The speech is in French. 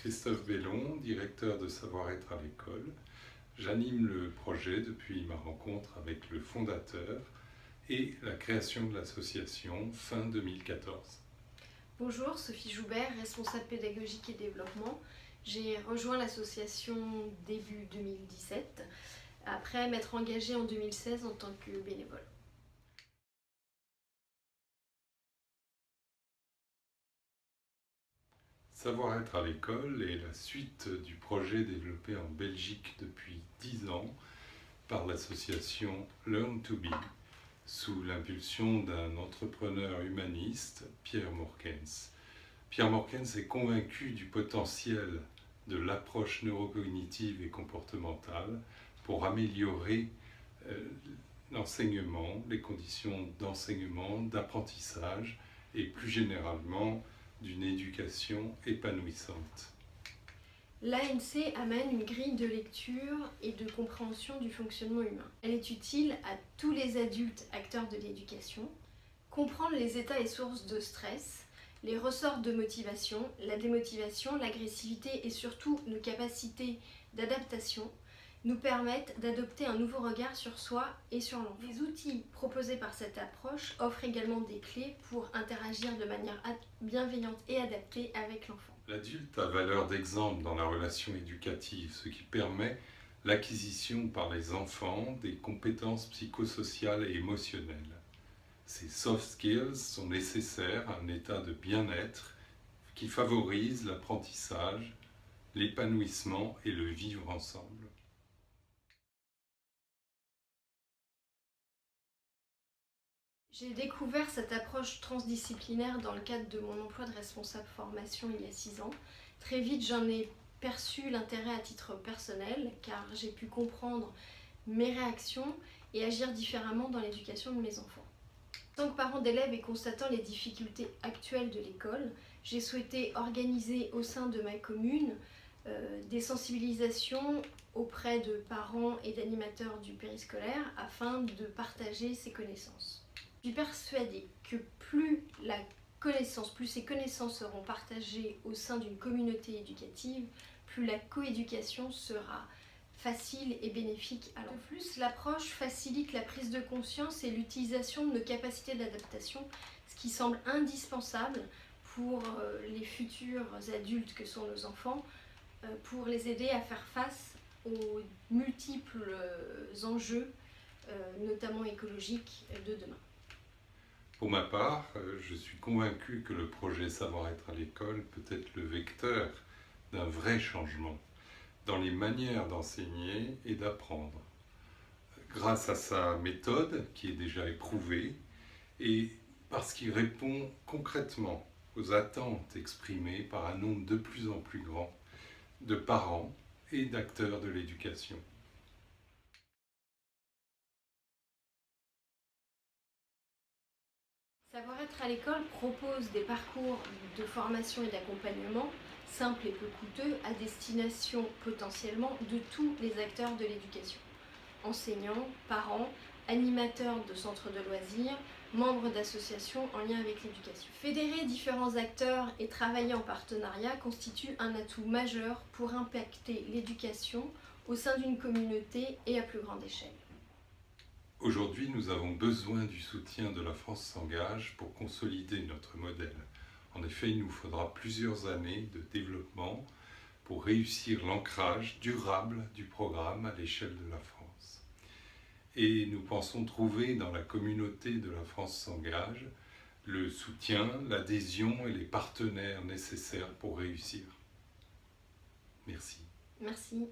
Christophe Bellon, directeur de Savoir-être à l'école. J'anime le projet depuis ma rencontre avec le fondateur et la création de l'association fin 2014. Bonjour, Sophie Joubert, responsable pédagogique et développement. J'ai rejoint l'association début 2017, après m'être engagée en 2016 en tant que bénévole. Savoir-être à l'école est la suite du projet développé en Belgique depuis 10 ans par l'association Learn to Be, sous l'impulsion d'un entrepreneur humaniste, Pierre Morkens. Pierre Morkens est convaincu du potentiel de l'approche neurocognitive et comportementale pour améliorer l'enseignement, les conditions d'enseignement, d'apprentissage et plus généralement d'une éducation épanouissante. L'ANC amène une grille de lecture et de compréhension du fonctionnement humain. Elle est utile à tous les adultes acteurs de l'éducation. Comprendre les états et sources de stress, les ressorts de motivation, la démotivation, l'agressivité et surtout nos capacités d'adaptation nous permettent d'adopter un nouveau regard sur soi et sur l'enfant. Les outils proposés par cette approche offrent également des clés pour interagir de manière bienveillante et adaptée avec l'enfant. L'adulte a valeur d'exemple dans la relation éducative, ce qui permet l'acquisition par les enfants des compétences psychosociales et émotionnelles. Ces soft skills sont nécessaires à un état de bien-être qui favorise l'apprentissage, l'épanouissement et le vivre ensemble. J'ai découvert cette approche transdisciplinaire dans le cadre de mon emploi de responsable formation il y a 6 ans. Très vite, j'en ai perçu l'intérêt à titre personnel, car j'ai pu comprendre mes réactions et agir différemment dans l'éducation de mes enfants. En tant que parent d'élèves et constatant les difficultés actuelles de l'école, j'ai souhaité organiser au sein de ma commune des sensibilisations auprès de parents et d'animateurs du périscolaire afin de partager ces connaissances. Je suis persuadée que plus ces connaissances seront partagées au sein d'une communauté éducative, plus la coéducation sera facile et bénéfique à l'enfant. De plus, l'approche facilite la prise de conscience et l'utilisation de nos capacités d'adaptation, ce qui semble indispensable pour les futurs adultes que sont nos enfants, pour les aider à faire face aux multiples enjeux, notamment écologiques, de demain. Pour ma part, je suis convaincu que le projet Savoir-être à l'école peut être le vecteur d'un vrai changement dans les manières d'enseigner et d'apprendre, grâce à sa méthode qui est déjà éprouvée et parce qu'il répond concrètement aux attentes exprimées par un nombre de plus en plus grand de parents et d'acteurs de l'éducation. Savoir-être à l'école propose des parcours de formation et d'accompagnement simples et peu coûteux à destination potentiellement de tous les acteurs de l'éducation. Enseignants, parents, animateurs de centres de loisirs, membres d'associations en lien avec l'éducation. Fédérer différents acteurs et travailler en partenariat constitue un atout majeur pour impacter l'éducation au sein d'une communauté et à plus grande échelle. Aujourd'hui, nous avons besoin du soutien de La France s'engage pour consolider notre modèle. En effet, il nous faudra plusieurs années de développement pour réussir l'ancrage durable du programme à l'échelle de la France. Et nous pensons trouver dans la communauté de La France s'engage le soutien, l'adhésion et les partenaires nécessaires pour réussir. Merci. Merci.